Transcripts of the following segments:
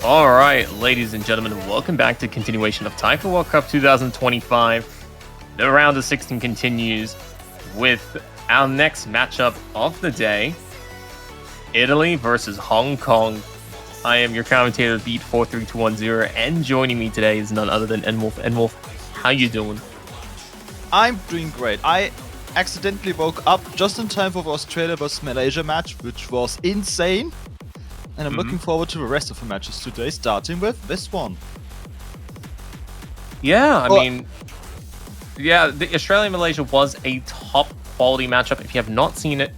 Alright, ladies and gentlemen, welcome back to continuation of Taiko World Cup 2025. The round of 16 continues with our next matchup of the day, Italy versus Hong Kong. I am your commentator, vv2419288020, and joining me today is none other than Nwolf. Nwolf, how you doing? I'm doing great. I accidentally woke up just in time for the Australia vs Malaysia match, which was insane. And I'm looking forward to the rest of the matches today, starting with this one. Yeah, the Australia-Malaysia was a top quality matchup. If you have not seen it,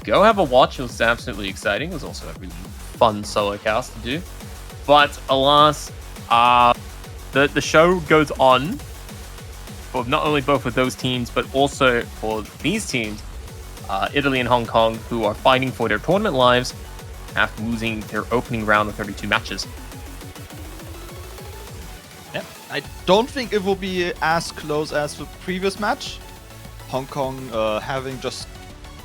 go have a watch. It was absolutely exciting. It was also a really fun solo cast to do. But alas, the show goes on for not only both of those teams, but also for these teams, Italy and Hong Kong, who are fighting for their tournament lives after losing their opening round of 32 matches. Yeah, I don't think it will be as close as the previous match. Hong Kong having just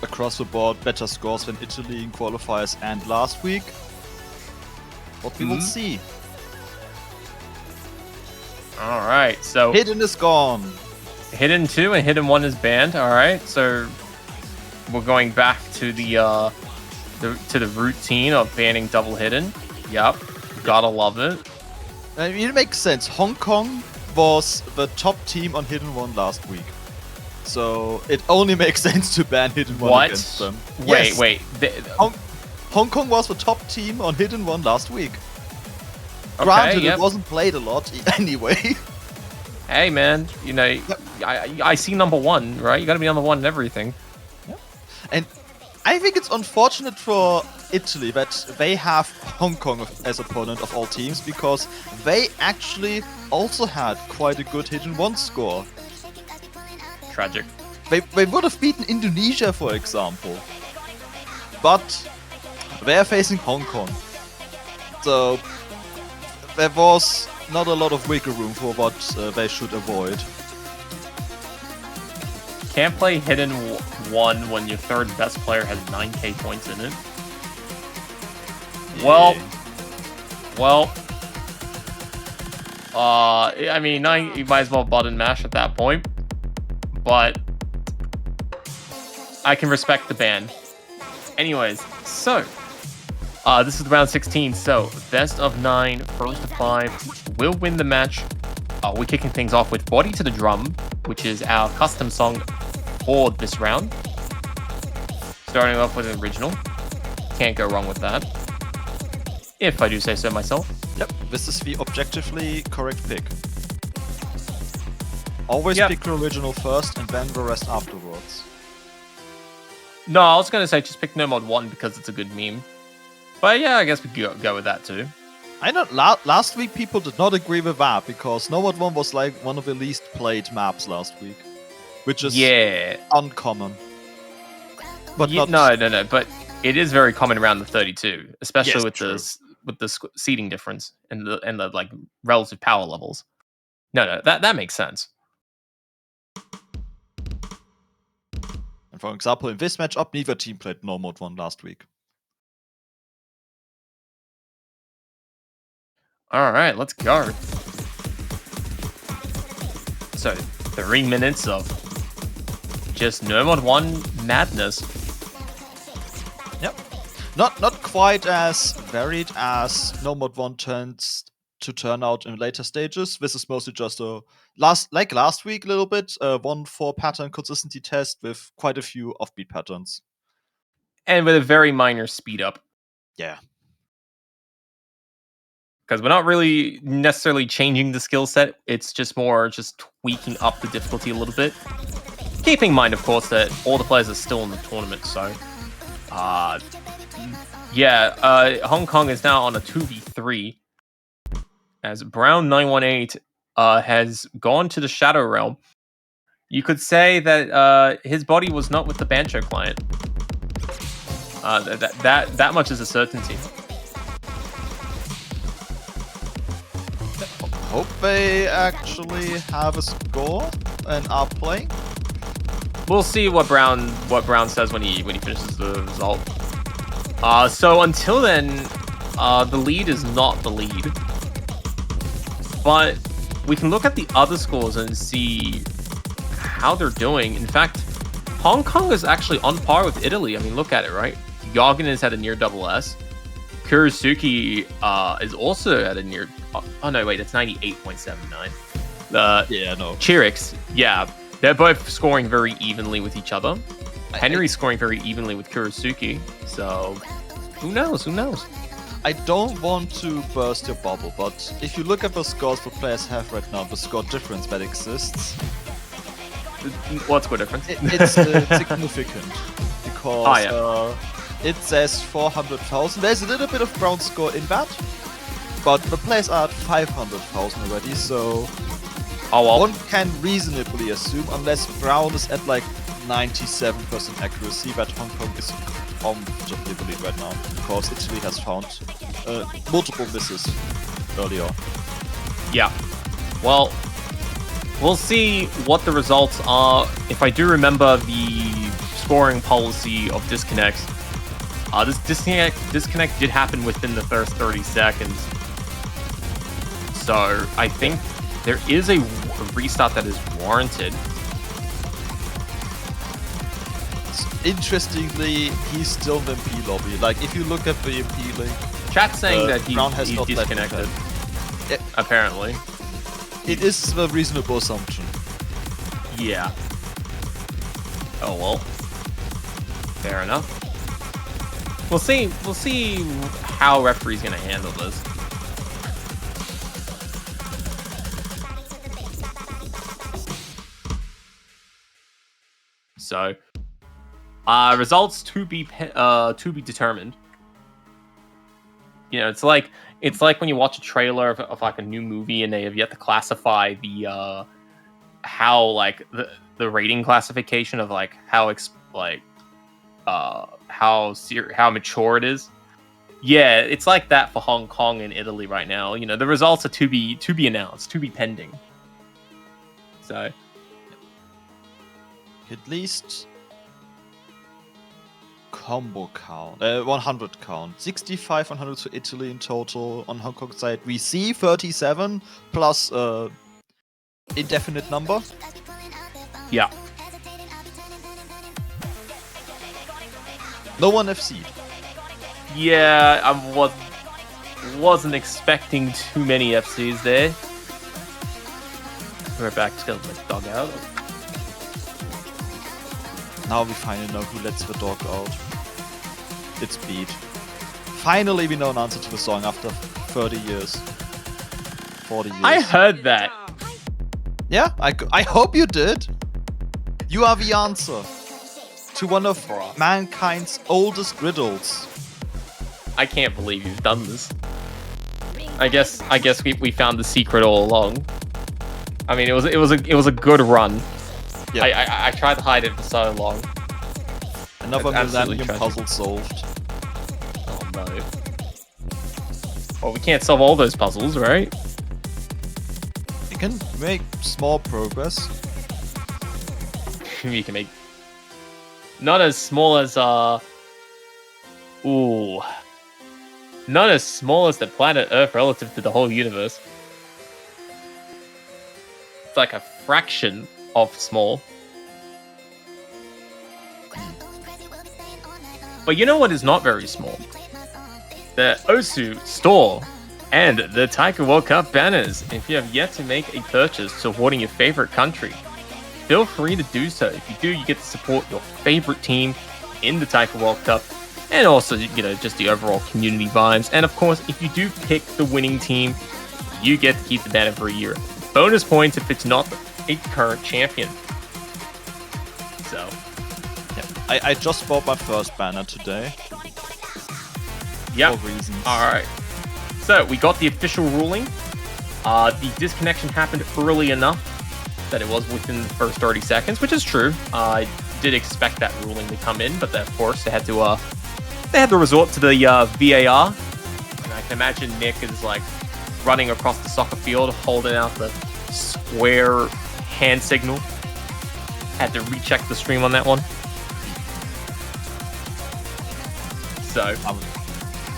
across the board better scores than Italy in qualifiers and last week. But we will see. Alright, so Hidden is gone. Hidden 2 and Hidden 1 is banned. Alright, so we're going back to the routine of banning double hidden. Yep, gotta love it. I mean, it makes sense. Hong Kong was the top team on Hidden 1 last week. So it only makes sense to ban Hidden 1 against them. Wait. Hong Kong was the top team on Hidden 1 last week. Okay, Granted, it wasn't played a lot anyway. Hey man, you know, I see number one, right? You gotta be number one in everything. Yep. And I think it's unfortunate for Italy that they have Hong Kong as opponent of all teams, because they actually also had quite a good Hidden 1 score. Tragic. They would have beaten Indonesia, for example. But they're facing Hong Kong. So there was not a lot of wiggle room for what they should avoid. Can't play Hidden 1 when your third best player has 9k points in it. Yeah. Well. I mean, you might as well button mash at that point. But I can respect the ban. Anyways, so this is round 16. So best of 9, first to 5 will win the match. We're kicking things off with Body to the Drum, which is our custom song for this round. Starting off with an original. Can't go wrong with that, if I do say so myself. Yep, this is the objectively correct pick. Always pick the original first and then the rest afterwards. No, I was gonna say just pick No Mod 1 because it's a good meme. But yeah, I guess we could go with that too. I know last week people did not agree with that, because No Mod 1 was like one of the least played maps last week. Which is uncommon. But no, but it is very common around the 32, especially with the seating difference and the like relative power levels. No, that makes sense. And for example, in this matchup, neither team played No Mod 1 last week. Alright, let's go. So, 3 minutes of just No Mod 1 madness. Yep. Not quite as varied as No Mod 1 tends to turn out in later stages. This is mostly just like last week a little bit, 1-4 pattern consistency test with quite a few offbeat patterns. And with a very minor speed up. Yeah. Because we're not really necessarily changing the skill set. It's just more just tweaking up the difficulty a little bit. Keeping in mind, of course, that all the players are still in the tournament, so... Hong Kong is now on a 2v3. As Brown918 has gone to the Shadow Realm. You could say that his body was not with the Bancho client. That much is a certainty. Hope they actually have a score and are playing. We'll see what Brown says when he finishes the result. So until then, the lead is not the lead. But we can look at the other scores and see how they're doing. In fact, Hong Kong is actually on par with Italy. I mean, look at it, right? Yagin has had a near double S. Kurosuke is also at a near... Oh, no, wait, it's 98.79. Yeah, no. Chirix, yeah, they're both scoring very evenly with each other. Henry's scoring very evenly with Kurosuke, so who knows? Who knows? I don't want to burst your bubble, but if you look at the scores the players have right now, the score difference that exists, What's the difference? it's significant because it says 400,000. There's a little bit of ground score in that, but the players are at 500,000 already, so one can reasonably assume, unless Brown is at like 97% accuracy, that Hong Kong is comfortably the lead right now, because Italy has found multiple misses earlier. Yeah. Well, we'll see what the results are. If I do remember the scoring policy of disconnects, this disconnect did happen within the first 30 seconds. So I think there is a restart that is warranted. Interestingly, he's still in the MP lobby. Like, if you look at the MP link, chat's saying that Brown has he's not disconnected. Yeah. Apparently. It is a reasonable assumption. Yeah. Oh well. Fair enough. We'll see. We'll see how referee's gonna handle this. So, results to be determined. You know, it's like when you watch a trailer of like a new movie and they have yet to classify the how like the rating classification of like how mature it is. Yeah, it's like that for Hong Kong and Italy right now. You know, the results are to be announced, to be pending. So, at least combo count, 100 count, 65 100 to Italy in total. On Hong Kong side, we see 37 plus indefinite number. Yeah. No one FC'd. Yeah, I wasn't expecting too many FCs there. We're back to the dog out. Now we finally know who lets the dog out. It's Beat. Finally we know an answer to the song after 30 years. 40 years. I heard that. Yeah, I hope you did. You are the answer to one of mankind's oldest riddles. I can't believe you've done this. I guess we found the secret all along. I mean, it was a good run. Yeah. I tried to hide it for so long. Another Millennium puzzle solved. Oh no. Well, we can't solve all those puzzles, right? You can make small progress. You can make not as small as not as small as the planet Earth relative to the whole universe. It's like a fraction of small. But you know what is not very small? The Osu store and the Taiko World Cup banners. If you have yet to make a purchase supporting your favorite country, feel free to do so. If you do, you get to support your favorite team in the Taiko World Cup, and also, you know, just the overall community vibes. And of course, if you do pick the winning team, you get to keep the banner for a year. Bonus points if it's not a current champion. So, yeah, I just bought my first banner today. Yeah. For reasons. All right. So we got the official ruling. The disconnection happened early enough that it was within the first 30 seconds, which is true. I did expect that ruling to come in, but of course they had to resort to the VAR. And I can imagine Nick is like running across the soccer field, holding out the square hand signal. Had to recheck the stream on that one. So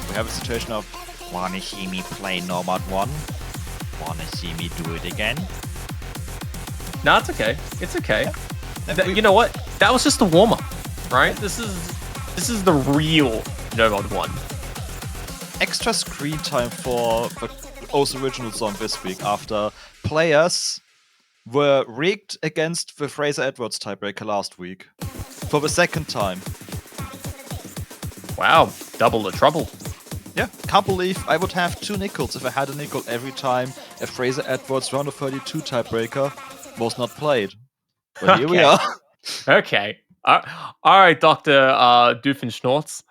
we have a situation of Wanna see me play Nomad 1? Wanna see me do it again? No, it's okay. It's okay. Yeah. You know what? That was just a warm-up, right? This is the real Nomad 1. Extra screen time for the O's original song this week after players were rigged against the Fraser Edwards tiebreaker last week. For the second time. Wow, double the trouble. Yeah, can't believe I would have 2 nickels if I had a nickel every time a Fraser Edwards round of 32 tiebreaker was not played. But here we are. Okay. All right, Dr. Doofenschnurz.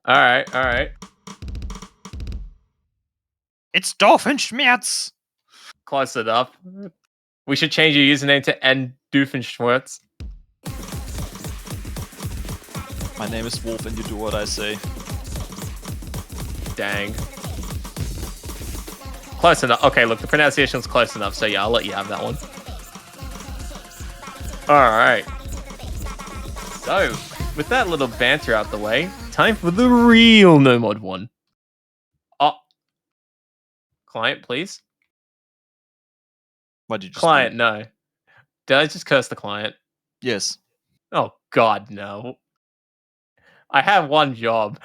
All right. It's Doofenschmerz! Close enough. We should change your username to N Doofenschmerz. My name is Wolf and you do what I say. Dang. Close enough. Okay, look, the pronunciation's close enough, so yeah, I'll let you have that one. Alright. So, with that little banter out the way, time for the real Nomad 1. Client, please. What did you Client, say? no. Did I just curse the client? Yes. Oh, God, no. I have one job.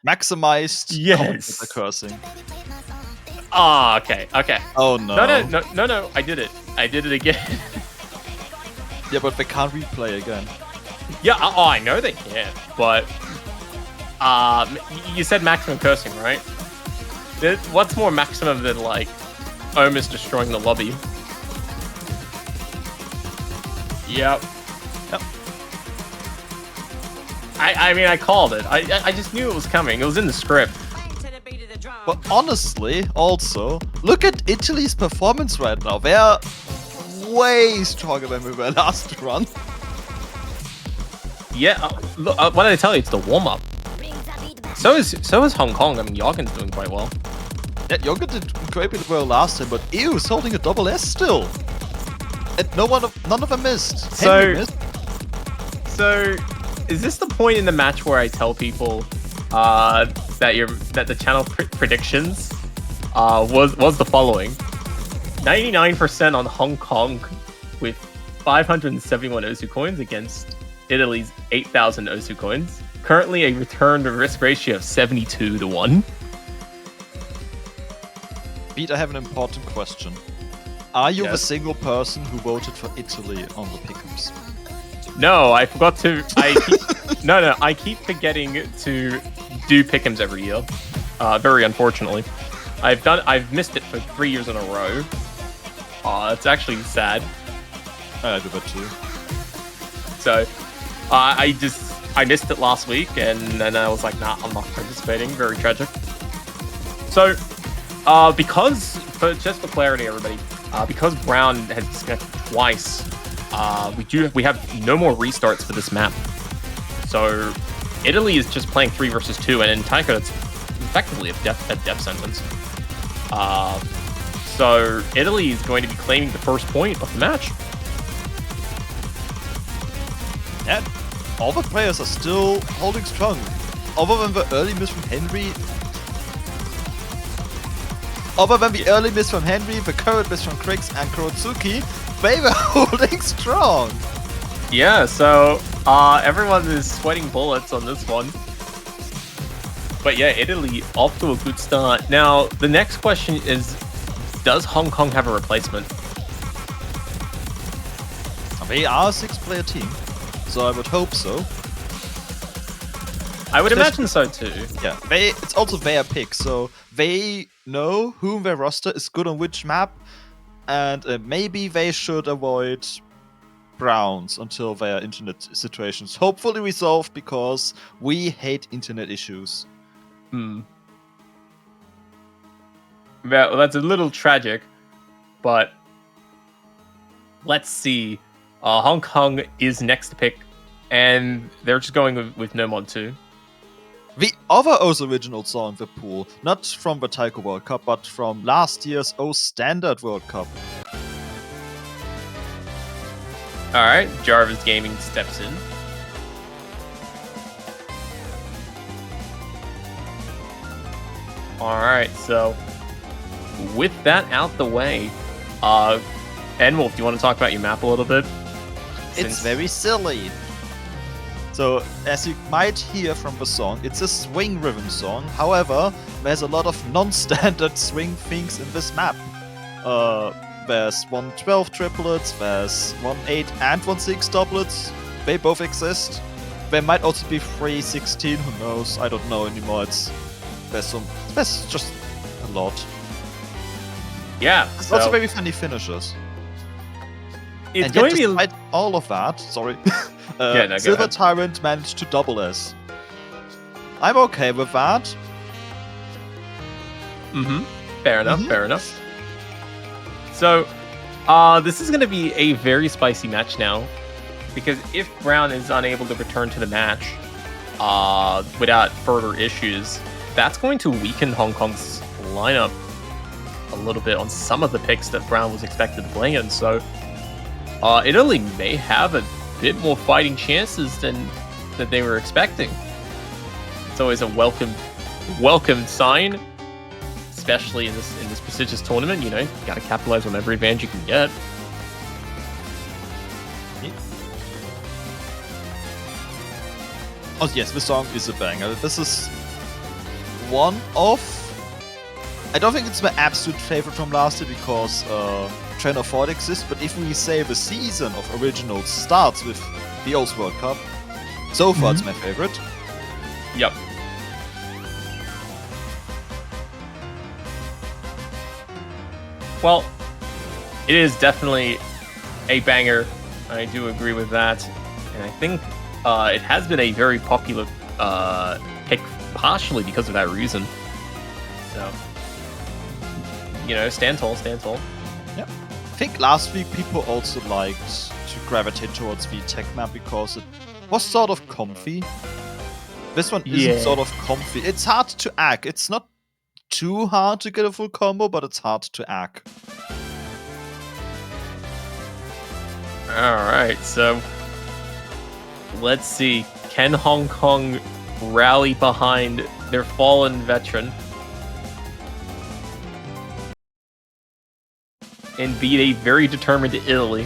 Maximized Yes. cursing. Ah, okay. Oh no. No, I did it again. Yeah, but they can't replay again. Yeah, I know they can, but you said maximum cursing, right? What's more maximum than like almost destroying the lobby? Yep. I mean, I called it. I just knew it was coming. It was in the script. But honestly, also, look at Italy's performance right now. They are way stronger than we were last run. Yeah, look, what did I tell you? It's the warm-up. So is Hong Kong. I mean, Jorgen's doing quite well. Yeah, Jorgen did incredibly well last time, but Ew is holding a double S still. And none of them missed. Henry missed. So, is this the point in the match where I tell people that the channel predictions was the following: 99% on Hong Kong with 571 Osu coins against Italy's 8,000 Osu coins. Currently a return to risk ratio of 72-1. Pete, I have an important question. Are you the Yes. single person who voted for Italy on the pick'ems? No, I forgot to. I keep forgetting to do pick'ems every year. Very unfortunately, I've missed it for 3 years in a row. It's actually sad. I do that too. So, I missed it last week, and then I was like, nah, I'm not participating. Very tragic. So, just for clarity, everybody, because Brown has disconnected twice, we have no more restarts for this map. So, Italy is just playing 3 versus 2, and in taiko, it's effectively a death sentence. So, Italy is going to be claiming the first point of the match. Yeah, all the players are still holding strong. Other than the early miss from Henry, the current miss from Krix and Kurotsuki, they were holding strong. Yeah, so everyone is sweating bullets on this one. But yeah, Italy off to a good start. Now, the next question is, does Hong Kong have a replacement? They are a 6-player team, so I would hope so. I would imagine so too. Yeah, it's also their pick, so they know whom their roster is good on which map, and maybe they should avoid Browns until their internet situations hopefully resolved, because we hate internet issues. Well, that's a little tragic, but let's see. Hong Kong is next to pick, and they're just going with no mod 2. The other O's original song, The Pool, not from the Taiko World Cup, but from last year's O's Standard World Cup. Alright, Jarvis Gaming steps in. Alright, so with that out the way, N-Wolf, do you want to talk about your map a little bit? It's very silly. So, as you might hear from the song, it's a swing rhythm song. However, there's a lot of non-standard swing things in this map. There's 112 triplets, there's 1/8 and 1/6 doublets. They both exist. There might also be 3/16, who knows? I don't know anymore. There's just a lot. Yeah, There's also very funny finishes. It's and going yet, to be despite all of that, sorry, no, Silver Tyrant managed to double S. I'm okay with that. fair enough, fair enough. So, this is going to be a very spicy match now, because if Brown is unable to return to the match without further issues, that's going to weaken Hong Kong's lineup a little bit on some of the picks that Brown was expected to play in. So, Italy may have a bit more fighting chances than they were expecting. It's always a welcome sign, especially in this prestigious tournament. You know, you got to capitalize on every advantage you can get. Oh yes, the song is a banger. This is one of... I don't think it's my absolute favorite from last year because Train of Thought exists, but if we say the season of originals starts with the O's World Cup, so far it's my favorite. Yep. Well, it is definitely a banger. I do agree with that. And I think it has been a very popular pick partially because of that reason. So, you know, stand tall, stand tall. Yeah. I think last week people also liked to gravitate towards the tech map because it was sort of comfy. This one isn't sort of comfy. It's hard to hack. It's not too hard to get a full combo, but it's hard to hack. Alright, so let's see. Can Hong Kong rally behind their fallen veteran and beat a very determined Italy?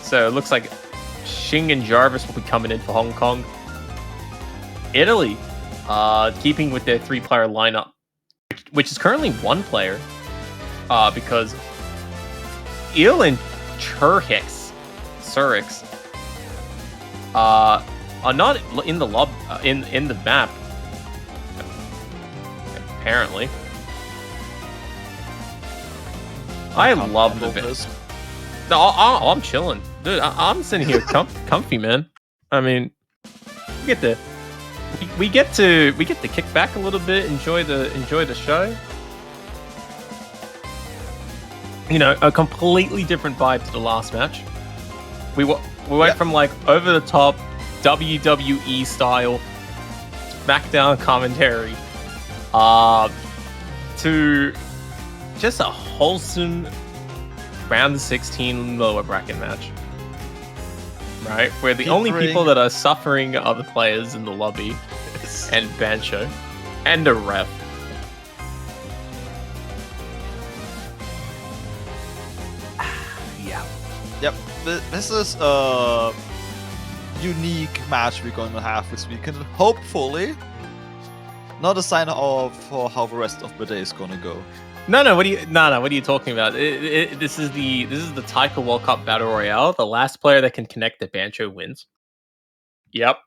So it looks like Xing and Jarvis will be coming in for Hong Kong. Italy, keeping with their 3-player lineup, which is currently 1 player, because Il and Surix are not in the in the map, apparently. I love the bit. No, I'm chilling, dude. I'm sitting here comfy, man. I mean, we get to kick back a little bit, enjoy the show. You know, a completely different vibe to the last match. We went from like over the top WWE style SmackDown commentary to just a wholesome round 16 lower bracket match. Right? Where the only people that are suffering are the players in the lobby and Bancho and a ref. Yeah. Yep. This is a unique match we're going to have this weekend. Hopefully, not a sign of for how the rest of the day is going to go. No. What are you talking about? This is the Taiko World Cup Battle Royale. The last player that can connect the Bancho wins. Yep.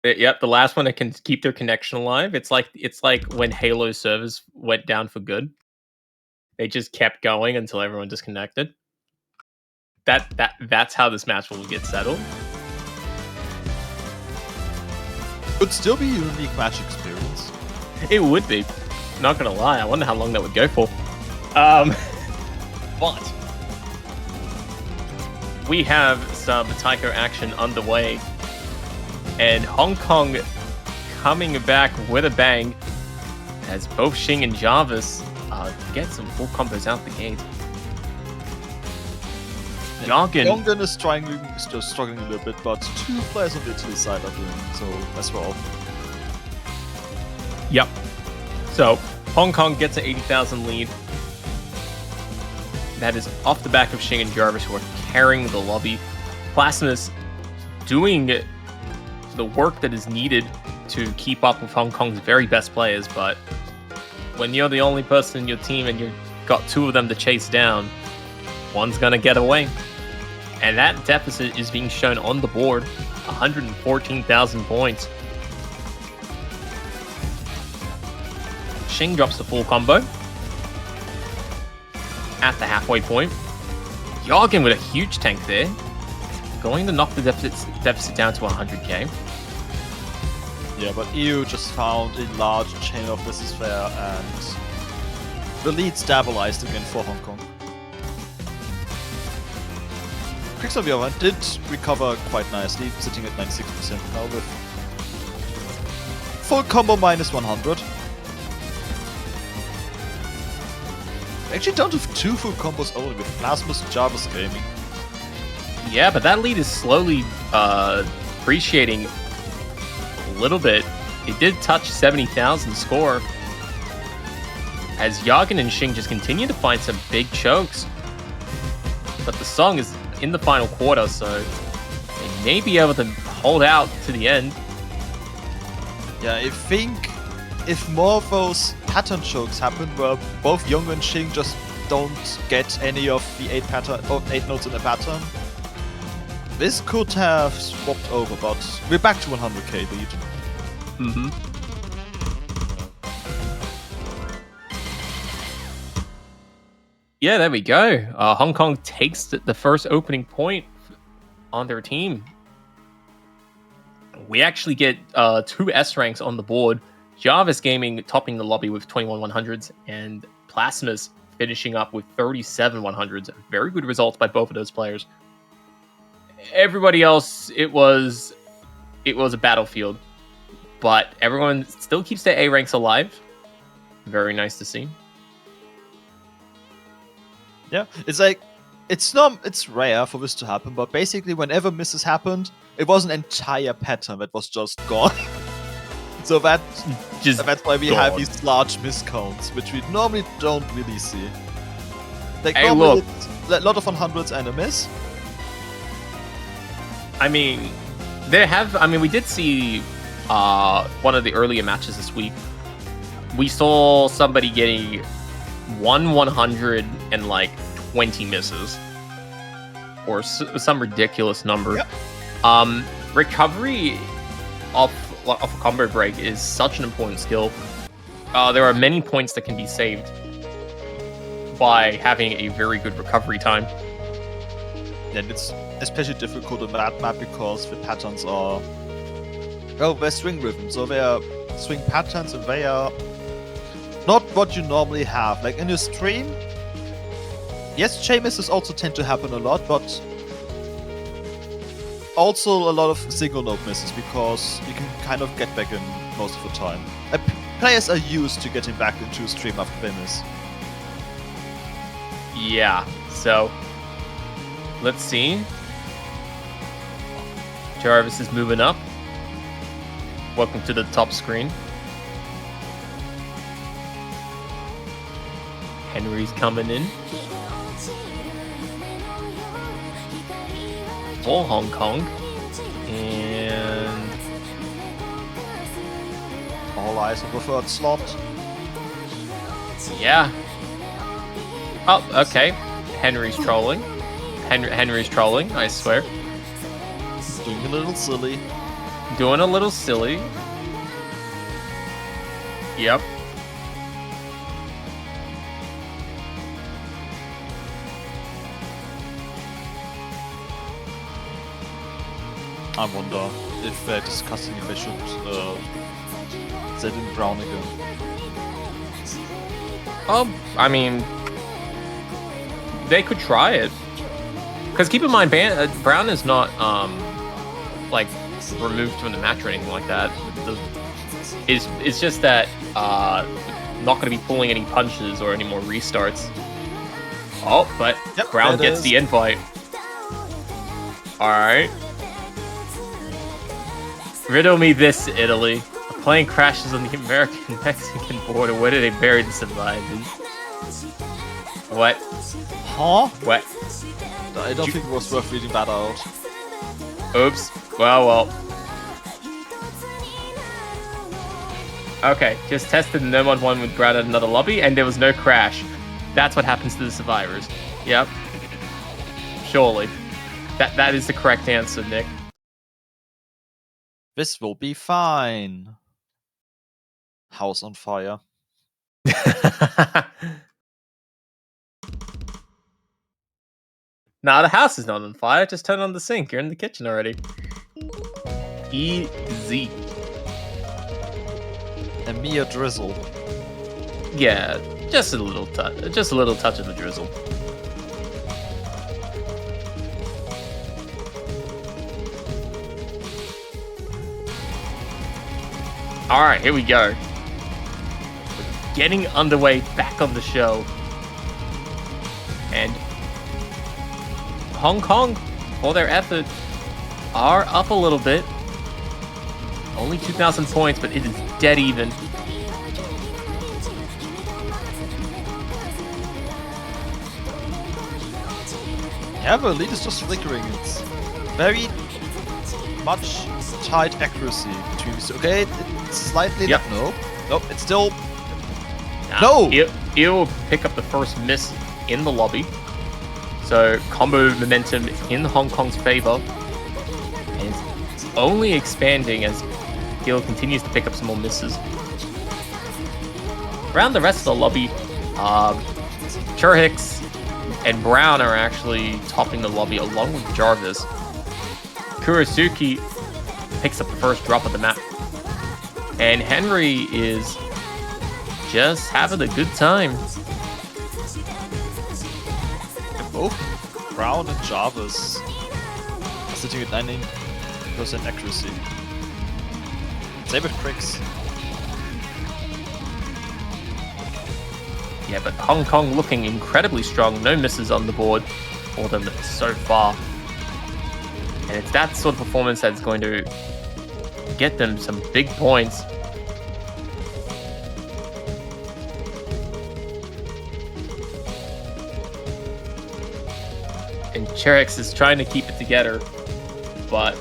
Yep. The last one that can keep their connection alive. It's like when Halo servers went down for good. They just kept going until everyone disconnected. That's how this match will get settled. Could still be a unique match experience. It would be. Not gonna lie, I wonder how long that would go for. But we have some Taiko action underway, and Hong Kong coming back with a bang as both Xing and Jarvis get some full combos out the gate. Jargon. Yongen is still struggling a little bit, but 2 players on the Italy side are doing so as well. Yep. So, Hong Kong gets an 80,000 lead. That is off the back of Xing and Jarvis, who are carrying the lobby. Plasmus doing the work that is needed to keep up with Hong Kong's very best players, but when you're the only person in your team and you've got 2 of them to chase down, one's gonna get away. And that deficit is being shown on the board, 114,000 points. Xing drops the full combo at the halfway point. Jargon with a huge tank there, going to knock the deficit down to 100k. Yeah, but EU just found a large chain of misses there, and the lead stabilized again for Hong Kong. Quicks, on the other hand, did recover quite nicely, sitting at 96% now with full combo minus 100. Actually down to 2 full combos only with Plasmus and Jarvis Gaming. Yeah, but that lead is slowly appreciating a little bit. It did touch 70,000 score as Jargon and Xing just continue to find some big chokes. But the song is in the final quarter, so they may be able to hold out to the end. Yeah, I think if more of those pattern chokes happen where both Young and Xing just don't get any of the 8 notes in the pattern, this could have swapped over, but we're back to 100k lead. Mm-hmm. Yeah, there we go. Hong Kong takes the first opening point on their team. We actually get 2 S ranks on the board. Jarvis Gaming topping the lobby with 21 100s, and Plasmus finishing up with 37 100s. Very good results by both of those players. Everybody else, it was a battlefield, but everyone still keeps their A ranks alive. Very nice to see. Yeah, it's like it's rare for this to happen, but basically whenever misses happened, it was an entire pattern that was just gone. So that's why we have these large miscounts, which we normally don't really see. Like normally it's a lot of 100s and a miss. I mean, we did see one of the earlier matches this week. We saw somebody getting 100 and like 20 misses, or some ridiculous number. Yep. Recovery off a combo break is such an important skill. There are many points that can be saved by having a very good recovery time. And it's especially difficult on that map because the patterns are, well, they're swing rhythm, so they are swing patterns and they are not what you normally have. Like in your stream, yes, chain misses also tend to happen a lot, but also a lot of single note misses because you can kind of get back in most of the time. Players are used to getting back into a stream after they miss. Yeah, so let's see. Jarvis is moving up. Welcome to the top screen. Henry's coming in. For Hong Kong. And all eyes on the third slot. Yeah. Oh, okay. Henry's trolling. Henry's trolling, I swear. Doing a little silly. Doing a little silly. Yep. I wonder if they're discussing if they should set in Brown again. I mean, they could try it. Because keep in mind, Brown is not like removed from the match or anything like that. It's just that not going to be pulling any punches or any more restarts. Oh, but yep, Brown gets the invite. Alright. Riddle me this, Italy. A plane crashes on the American-Mexican border. Where did they bury the survivors? What? Huh? What? I don't think it was worth reading that out. Oops. Well. Okay, just tested the No Mod 1 with Brad at another lobby, and there was no crash. That's what happens to the survivors. Yep. Surely. That is the correct answer, Nick. This will be fine. House on fire. Nah, the house is not on fire. Just turn on the sink. You're in the kitchen already. Easy. A mere drizzle. Yeah, just a little touch. Just a little touch of the drizzle. All right, here we go. We're getting underway back on the show, and Hong Kong, for their effort, are up a little bit. Only 2,000 points, but it is dead even. Yeah, the lead is just flickering. It's very much tight accuracy between these. Okay, it's slightly. Yep. Nope. It's still. No! He'll pick up the first miss in the lobby. So combo momentum in Hong Kong's favor. And it's only expanding as Gil continues to pick up some more misses. Around the rest of the lobby, Churhix and Brown are actually topping the lobby along with Jarvis. Kurisuki picks up the first drop of the map. And Henry is just having a good time. Both Brown and Jarvis are sitting at 90% accuracy. Same with Cricks. Yeah, but Hong Kong looking incredibly strong. No misses on the board for them so far. And it's that sort of performance that's going to get them some big points. And Cherix is trying to keep it together, but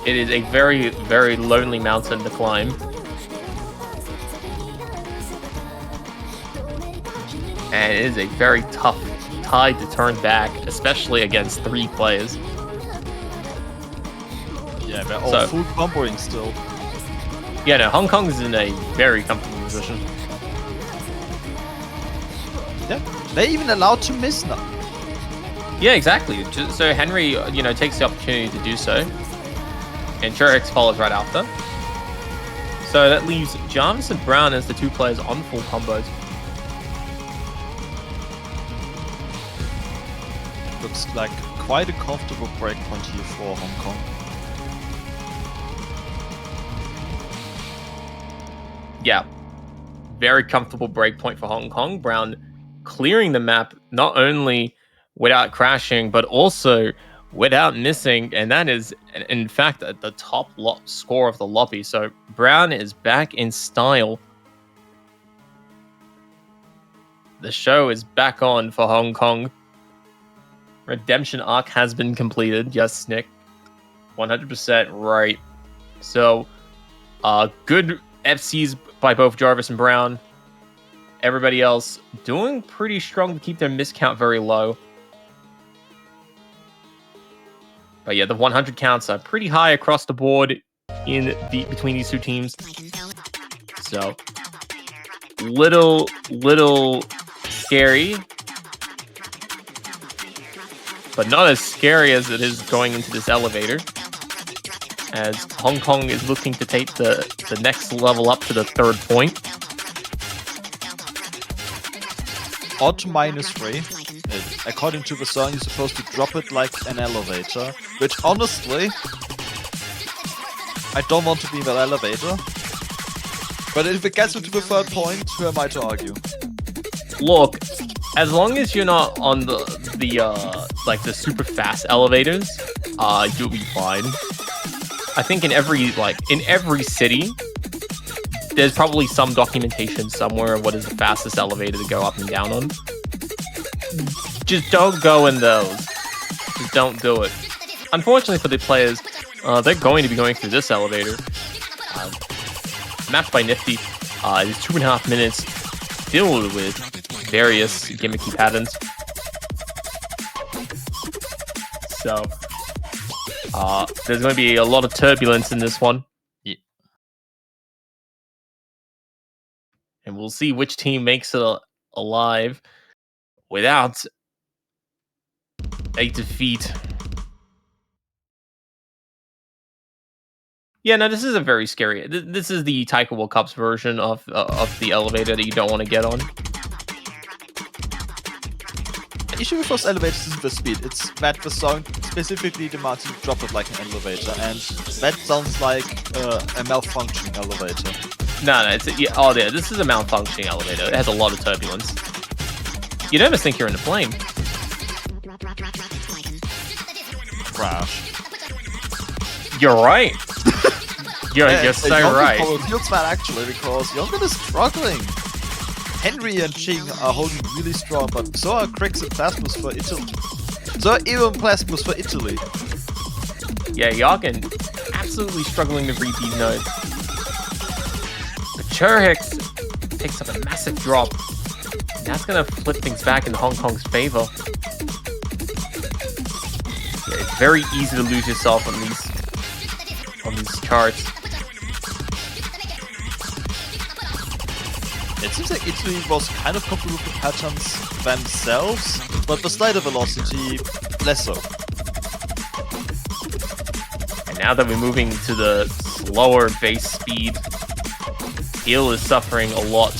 it is a very, very lonely mountain to climb. And it is a very tough tide to turn back, especially against 3 players. Yeah, they're all full comboing still. Yeah, no, Hong Kong is in a very comfortable position. Yeah, they're even allowed to miss now. Yeah, exactly. So Henry, takes the opportunity to do so. And Churix follows right after. So that leaves Jarvis and Brown as the 2 players on full combos. Looks like quite a comfortable breakpoint here for Hong Kong. Yeah, very comfortable breakpoint for Hong Kong. Brown clearing the map not only without crashing, but also without missing. And that is, in fact, at the top score of the lobby. So Brown is back in style. The show is back on for Hong Kong. Redemption arc has been completed. Yes, Nick. 100% right. So, good FCs by both Jarvis and Brown. Everybody else doing pretty strong to keep their miscount very low. But yeah, the 100 counts are pretty high across the board between these 2 teams. So, little scary. But not as scary as it is going into this elevator. As Hong Kong is looking to take the next level up to the 3rd point. Odd to -3. According to the song, you're supposed to drop it like an elevator. Which honestly, I don't want to be in that elevator. But if it gets into the 3rd point, who am I to argue? Look, as long as you're not on the like the super fast elevators, you'll be fine. I think in every city, there's probably some documentation somewhere of what is the fastest elevator to go up and down on. Just don't go in those. Just don't do it. Unfortunately for the players, they're going to be going through this elevator. Mapped by Nifty, it is 2.5 minutes filled with various gimmicky patterns. So, there's going to be a lot of turbulence in this one. Yeah. And we'll see which team makes it alive without a defeat. Yeah, no, this is a very scary. This is the Taiko World Cup's version of the elevator that you don't want to get on. The issue with those elevators isn't the speed, it's that the sound specifically demands you drop it like an elevator, and that sounds like a malfunctioning elevator. No, it's this is a malfunctioning elevator. It has a lot of turbulence. You'd almost think you're in a plane. Crash. You're right. You're so right. Feels bad actually, because Yongan is struggling. Henry and Ching are holding really strong, but so are Crix and Plasmus for Italy. So are even Plasmus for Italy. Yeah, Yongan absolutely struggling to read these notes. But Churhix picks up a massive drop. And that's gonna flip things back in Hong Kong's favor. Yeah, it's very easy to lose yourself on these charts. It seems like Italy was kind of comfortable with the patterns themselves, but the slider velocity less so. And now that we're moving to the slower base speed, Il is suffering a lot.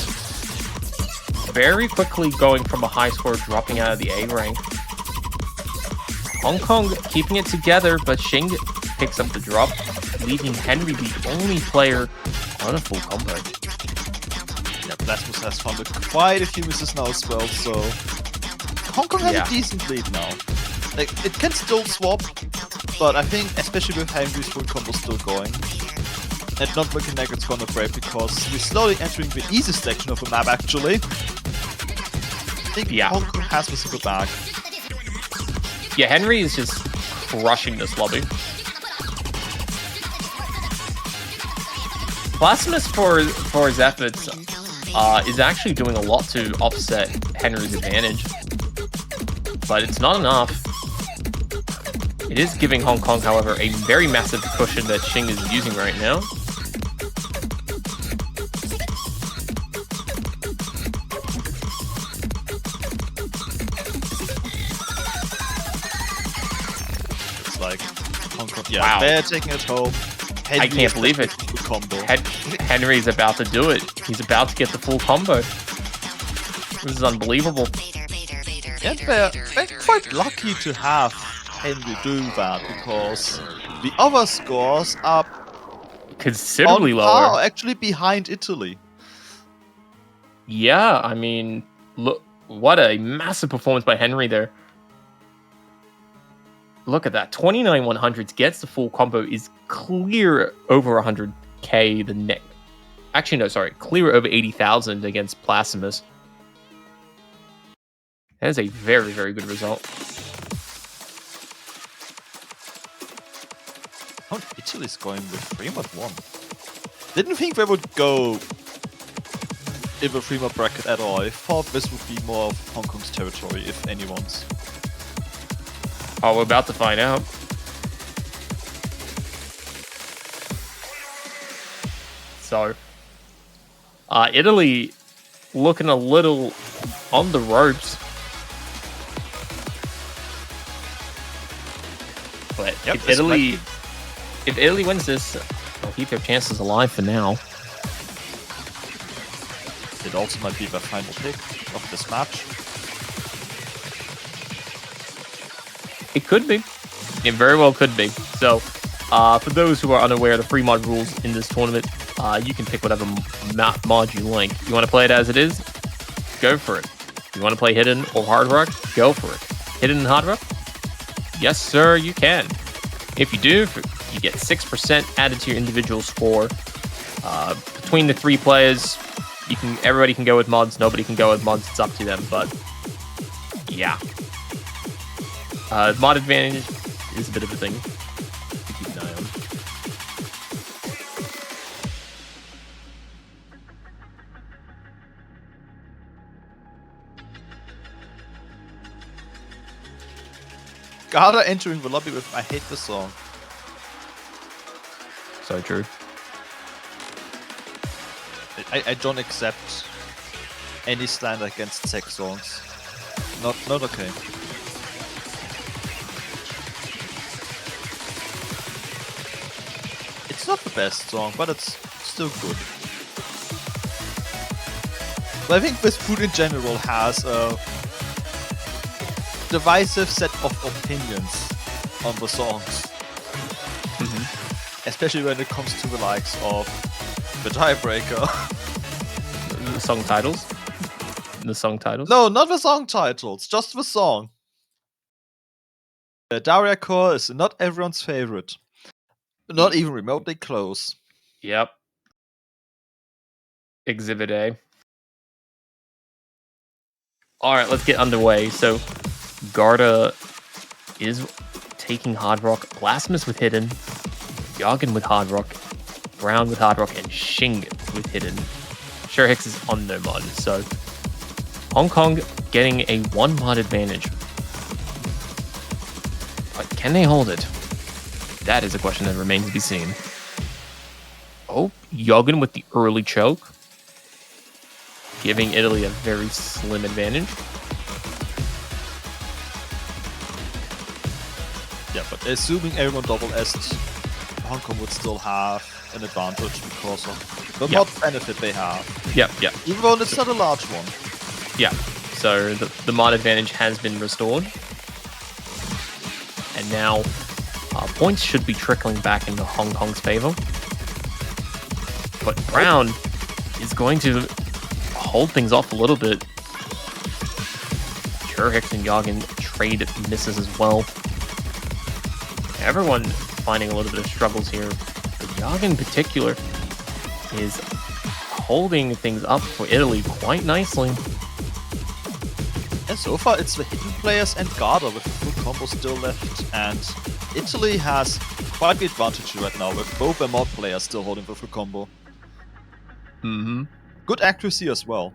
Very quickly going from a high score, dropping out of the A rank. Hong Kong keeping it together, but Xing picks up the drop, leaving Henry the only player on a full combo. Yeah, Plasmus has found quite a few misses now as well, so Hong Kong has a decent lead now. Like, it can still swap, but I think, especially with Henry's full combo still going, it's not looking like it's gonna break, because we're slowly entering the easy section of the map actually. I think Hong Kong has this in the bag. Yeah, Henry is just crushing this lobby. Plasmus, for his efforts, is actually doing a lot to offset Henry's advantage. But it's not enough. It is giving Hong Kong, however, a very massive cushion that Xing is using right now. It's like Hong Kong, yeah, wow. They're taking it home. I can't believe it. Combo. Henry's about to do it. He's about to get the full combo. This is unbelievable. Yeah, they're quite lucky to have Henry do that, because the other scores are considerably on lower. par, actually behind Italy. Yeah, I mean, look, what a massive performance by Henry there. Look at that. 29 100s gets the full combo, is clear over 100k the net. Actually, no, sorry. Clear over 80,000 against Placimus. That is a very, very good result. Oh, Italy's going with 3-1. Didn't think they would go in the 3-mod bracket at all. I thought this would be more of Hong Kong's territory, if anyone's. Oh, we're about to find out. So, Italy looking a little on the ropes. But if Italy wins this, they'll keep their chances alive for now. It also might be the final pick of this match. It could be. It very well could be. So, for those who are unaware of the free mod rules in this tournament, you can pick whatever mod you like. You want to play it as it is? Go for it. You want to play Hidden or Hard Rock? Go for it. Hidden and Hard Rock? Yes, sir, you can. If you do, you get 6% added to your individual score. Between the 3 players, everybody can go with mods. Nobody can go with mods. It's up to them. But yeah, mod advantage is a bit of a thing to keep an eye on. Garda entering the lobby with "I hate this song." So true. I don't accept any slander against sex songs. Not okay. It's not the best song, but it's still good. But I think this food in general has a divisive set of opinions on the songs. Especially when it comes to the likes of the tiebreaker. The song titles? The song titles? No, not the song titles, just the song. Daria Core is not everyone's favorite. Not even remotely close. Yep. Exhibit A. Alright, let's get underway. So, Garda is taking Hard Rock, Blasphemous with Hidden, Yargin with Hard Rock, Brown with Hard Rock, and Shing with Hidden. Sure Hicks is on no mod, so Hong Kong getting a 1 mod advantage. But can they hold it? That is a question that remains to be seen. Oh, Yargin with the early choke, giving Italy a very slim advantage. Yeah, but assuming everyone double S'd, Hong Kong would still have an advantage because of the mod benefit they have. Yep. Even though it's not a large one. Yeah, so the mod advantage has been restored. And now points should be trickling back into Hong Kong's favor. But Brown is going to hold things off a little bit. Sure Hicks and Yargin trade misses as well. Everyone finding a little bit of struggles here. But Yargin in particular is holding things up for Italy quite nicely. And so far it's the hidden players and Garda with the full combo still left, and Italy has quite the advantage right now with both their mod players still holding the full combo. Good accuracy as well.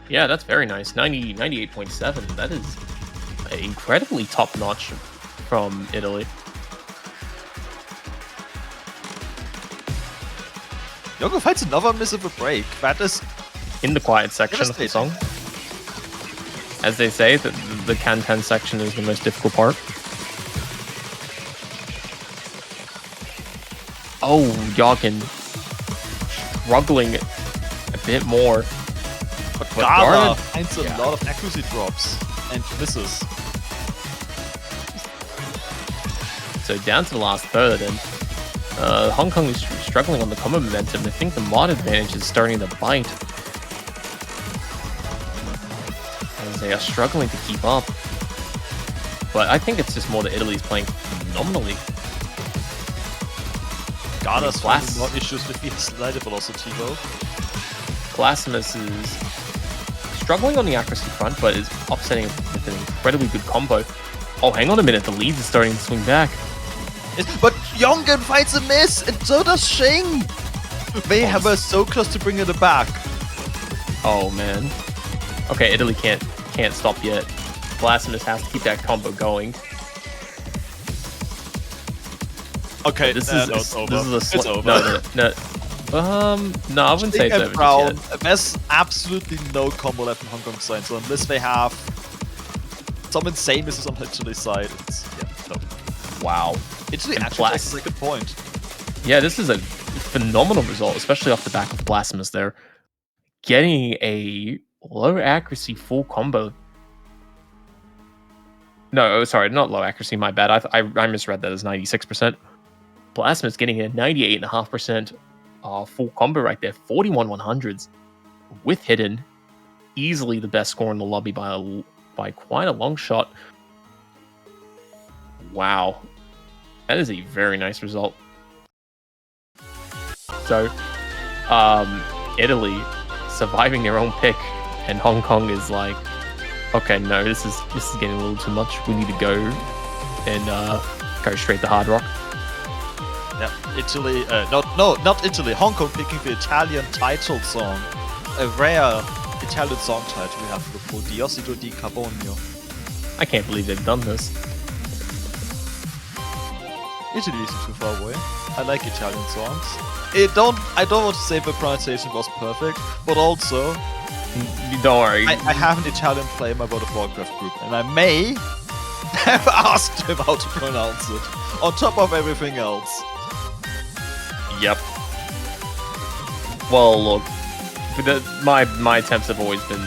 Yeah, that's very nice. 98.7. That is incredibly top-notch from Italy. Yogo fights another miss of a break. That is in the quiet section of the song. As they say, the Cantan section is the most difficult part. Oh, Yargin struggling a bit more. But Garda finds a lot of accuracy drops and misses. So down to the last third, and Hong Kong is struggling on the combo momentum. I think the mod advantage is starting to bite, as they are struggling to keep up. But I think it's just more that Italy's playing phenomenally. Garda's finding more issues with the slider velocity though. Blasphemous is struggling on the accuracy front, but is offsetting with an incredibly good combo. Oh, hang on a minute, the lead is starting to swing back. But Yongan fights a miss, and so does Shing! They have her so close to bringing it back. Oh man. Okay, Italy can't stop yet. Blasphemous has to keep that combo going. Okay, this over. is a it's over. No, I wouldn't say it's over Brown, just yet. there's absolutely no combo left in Hong Kong's side, so unless they have some insane misses on Italy's side, it's no. Wow. Italy actually takes a good point. Yeah, this is a phenomenal result, especially off the back of Blasphemous there. Getting a low accuracy full combo. No, sorry, not low accuracy, my bad. I misread that as 96%. Blasphemous getting a 98.5% full combo right there. 41 100s with Hidden. easily the best score in the lobby by quite a long shot. Wow. That is a very nice result. So, Italy surviving their own pick, and Hong Kong is like, okay, no, this is getting a little too much. We need to go and go straight to Hard Rock. Yeah, Italy, not Italy. Hong Kong picking the Italian title song, a rare Italian song title we have for the pool, Diosito di Carbonio. I can't believe they've done this. Italy isn't too far away. I like Italian songs. I don't want to say the pronunciation was perfect, but also Don't worry. I have an Italian player in my World of Warcraft group, and I may have asked him how to pronounce it, on top of everything else. Yep. Well, look, my attempts have always been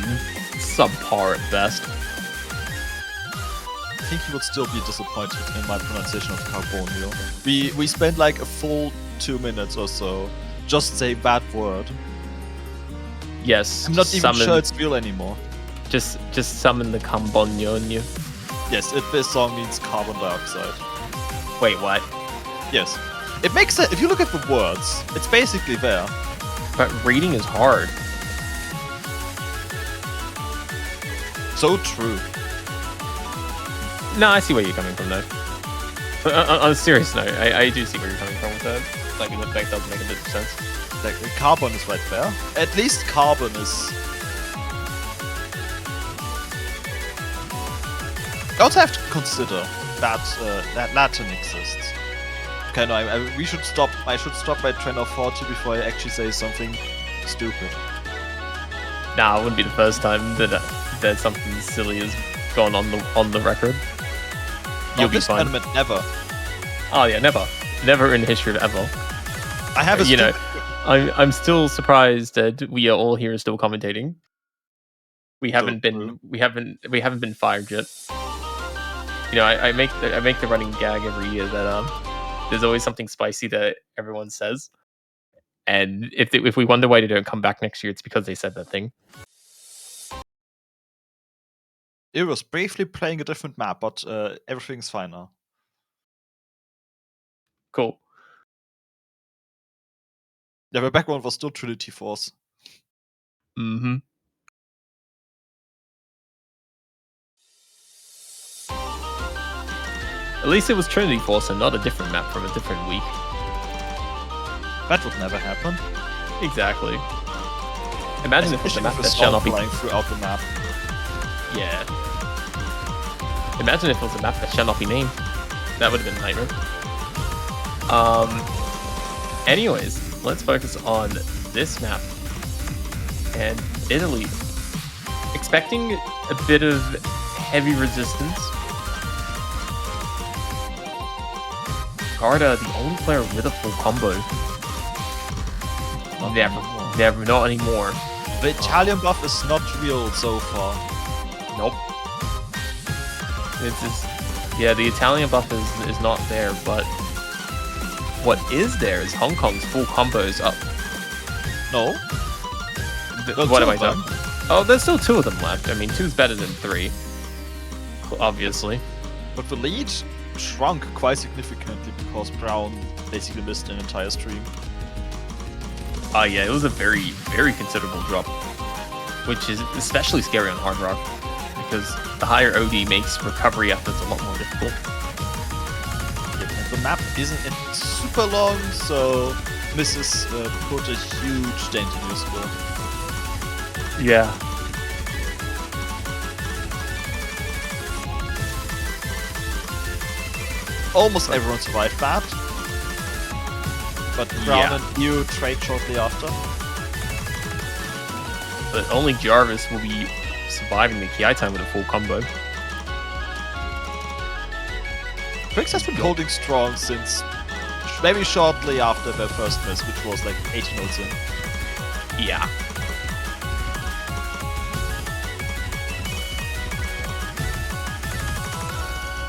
subpar at best. I think he would still be disappointed in my pronunciation of Carbonio. We spent like a full 2 minutes or so just saying that word. Yes. I'm not even sure it's real anymore. Just summon the Carbonio. Yes, this song means carbon dioxide. Wait, what? Yes. It makes sense. If you look at the words, it's basically there. But reading is hard. So true. No, I see where you're coming from, though. But on a serious note, I do see where you're coming from with that. Like, that does make a bit of sense. Like, the carbon is right there. At least carbon is... You also have to consider that Latin exists. Okay, no, we should stop. I should stop my train of thought before I actually say something stupid. Nah, it wouldn't be the first time that something silly has gone on the record. You'll be fine. Tournament, never. Oh yeah, never in the history of ever. I have a I'm still surprised that we are all here still commentating. We haven't been fired yet. I make the running gag every year that there's always something spicy that everyone says, and if we wonder why they don't come back next year, it's because they said that thing. It was briefly playing a different map, but everything's fine now. Cool. Yeah, the background was still Trinity Force. Mm-hmm. At least it was Trinity Force and not a different map from a different week. That would never happen. Exactly. Imagine if it was a map that shall not be flying throughout the map. Yeah. Imagine if it was a map that shall not be named. That would have been a nightmare. Anyways, let's focus on this map. And Italy. Expecting a bit of heavy resistance. Garda, the only player with a full combo. Never, not anymore. The Italian buff is not real so far. Nope. It's just, yeah, the Italian buff is not there, but what is there is Hong Kong's full combos up. No. What am I doing? Oh, there's still 2 of them left. I mean, 2's better than 3. Obviously. But the lead shrunk quite significantly because Brown basically missed an entire stream. Yeah, it was a very, very considerable drop, which is especially scary on Hard Rock, because the higher OD makes recovery efforts a lot more difficult. Yeah, the map isn't super long, so misses put a huge dent in your score. Yeah. Almost everyone survived that. But Brown and you trade shortly after. But only Jarvis will be surviving the Ki time with a full combo. Briggs has been holding strong since maybe shortly after their first miss, which was like 18 0 in. Yeah.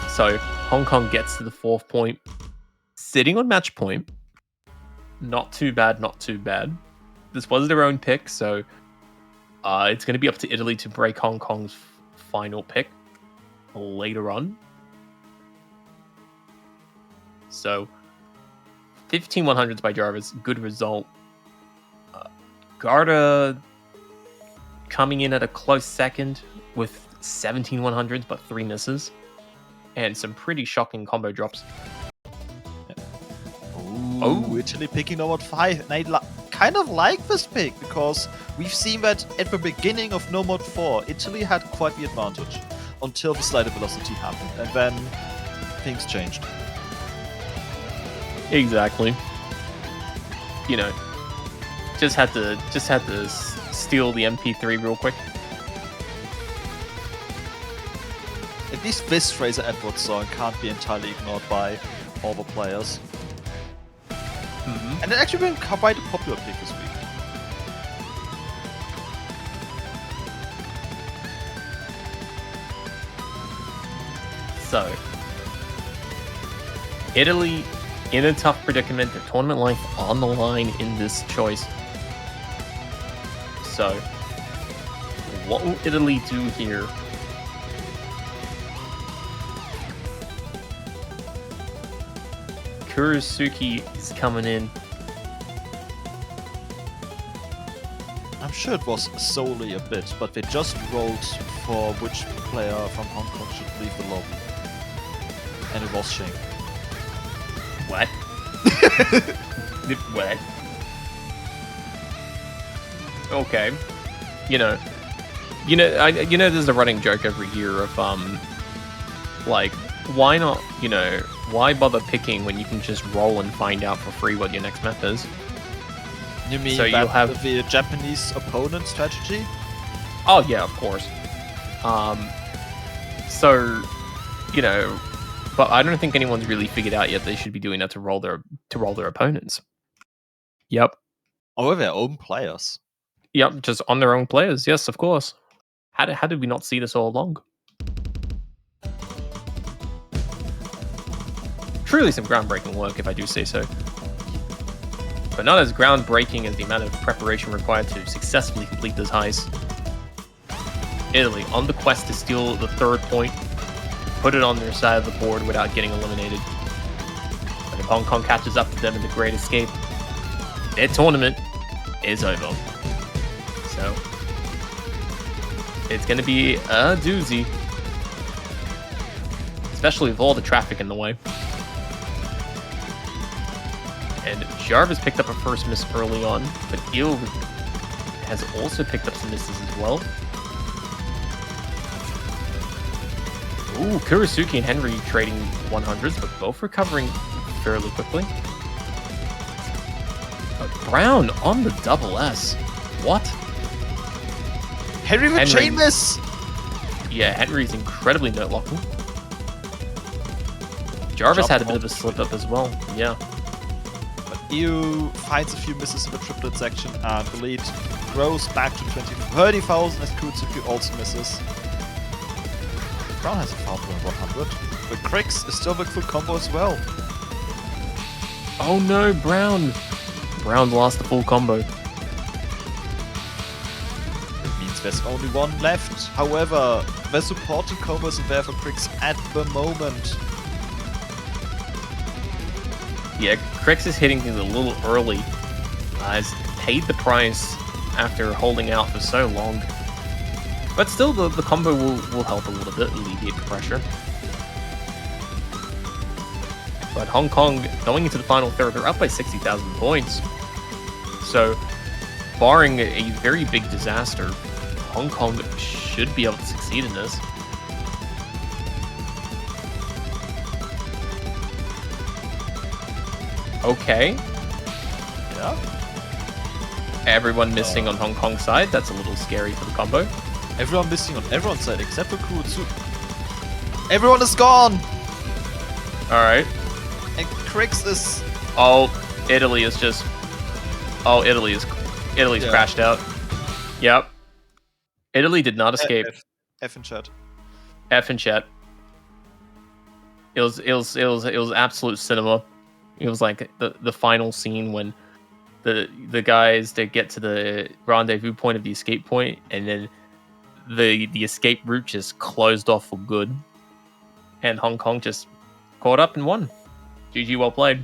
So Hong Kong gets to the 4th point, sitting on match point. Not too bad, not too bad. This was their own pick, so It's going to be up to Italy to break Hong Kong's final pick later on. So 15 100s by Jarvis, good result. Garda coming in at a close second with 17 100s, but 3 misses. And some pretty shocking combo drops. Oh, Italy picking number 5. And I kind of like this pick, because we've seen that at the beginning of No Mod 4, Italy had quite the advantage until the slider velocity happened, and then things changed. Exactly. You know, just had to steal the MP3 real quick. At least this Fraser Edwards song can't be entirely ignored by all the players. And it actually been quite a popular pick this week. So, Italy in a tough predicament, their tournament life on the line in this choice. So, what will Italy do here? Kurisuki is coming in. I'm sure it was solely a bit, but they just rolled for which player from Hong Kong should leave the lobby. And it was Shing. What? What? Okay. You know, there's a running joke every year of like, why not? You know, why bother picking when you can just roll and find out for free what your next map is? You mean so that you'll have the Japanese opponent strategy? Oh yeah, of course. So, you know, but I don't think anyone's really figured out yet they should be doing that to roll their opponents. Yep. Or their own players. Yep, just on their own players. Yes, of course. How did we not see this all along? Truly some groundbreaking work, if I do say so. But not as groundbreaking as the amount of preparation required to successfully complete this heist. Italy on the quest to steal the 3rd point, put it on their side of the board without getting eliminated. But if Hong Kong catches up to them in the Great Escape, their tournament is over. So, it's going to be a doozy. Especially with all the traffic in the way. And Jarvis picked up a first miss early on, but Il has also picked up some misses as well. Ooh, Kurisuki and Henry trading 100s, but both recovering fairly quickly. But Brown on the double S. What? Henry with chain miss! Yeah, Henry's incredibly note locking. Jarvis had a bit of a slip up as well, yeah. EU finds a few misses in the triplet section, and the lead grows back to 30,000 as Kurisuki also misses. Brown has a foul point 100, but Crix is still with full combo as well. Oh no, Brown! Brown lost the full combo. It means there's only one left. However, the supporting combo isn't there for Crix at the moment. Yeah, Crix is hitting things a little early. Has paid the price after holding out for so long. But still, the combo will help a little bit, alleviate the pressure. But Hong Kong, going into the final third, they're up by 60,000 points. So, barring a very big disaster, Hong Kong should be able to succeed in this. Okay. Yeah. Everyone missing on Hong Kong's side. That's a little scary for the combo. Everyone missing on everyone's side except for Kurutsu. Everyone is gone! Alright. And Crix is... Oh, Italy is just... Oh, Italy's crashed out. Yep. Italy did not escape. F in chat. F in chat. It was absolute cinema. It was like the final scene when the guys to get to the rendezvous point of the escape point, and then the escape route just closed off for good, and Hong Kong just caught up and won. GG, well played.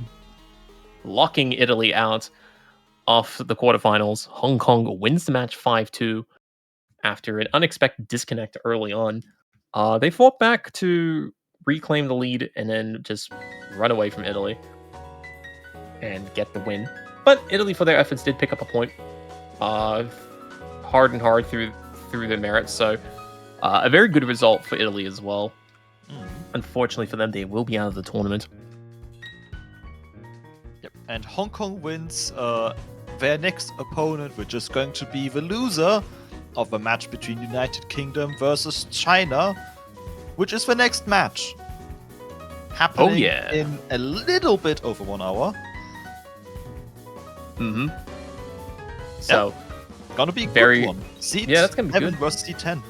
Locking Italy out of the quarterfinals. Hong Kong wins the match 5-2 after an unexpected disconnect early on. They fought back to reclaim the lead and then just run away from Italy and get the win. But Italy, for their efforts, did pick up a point. Hard and hard through their merits. So a very good result for Italy as well. Unfortunately for them, they will be out of the tournament. Yep. And Hong Kong wins their next opponent, which is going to be the loser of a match between United Kingdom versus China, which is the next match. Happening in a little bit over 1 hour. So, gonna be a good one. Seed that's gonna be 7 good. versus seed 10.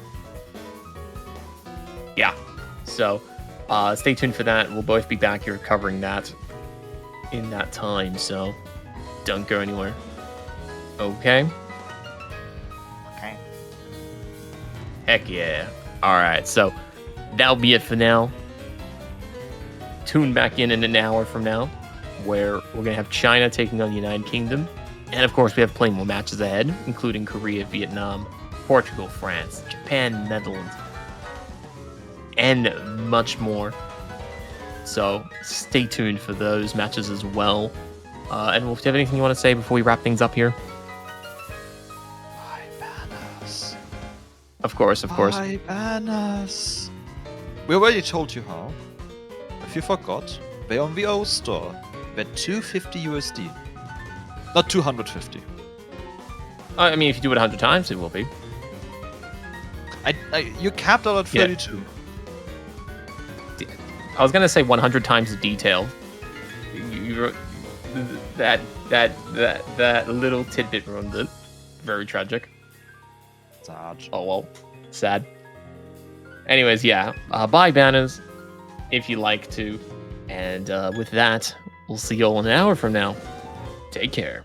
Yeah. So, stay tuned for that. We'll both be back here covering that in that time. So, don't go anywhere. Okay. Heck yeah. All right. So, that'll be it for now. Tune back in an hour from now, where we're going to have China taking on the United Kingdom. And of course, we have plenty more matches ahead, including Korea, Vietnam, Portugal, France, Japan, Netherlands, and much more. So stay tuned for those matches as well. And Wolf, do you have anything you want to say before we wrap things up here? Buy banners. Of course. Buy banners. We already told you how. If you forgot, they're on the O store. They're 250 USD. Not 250. I mean, if you do it 100 times, it will be. You capped out at 32. Yeah. I was gonna say 100 times the detail. That little tidbit ruined it. Very tragic. Sad. Oh well, sad. Anyways, yeah, buy banners if you like to, and with that, we'll see you all in an hour from now. Take care.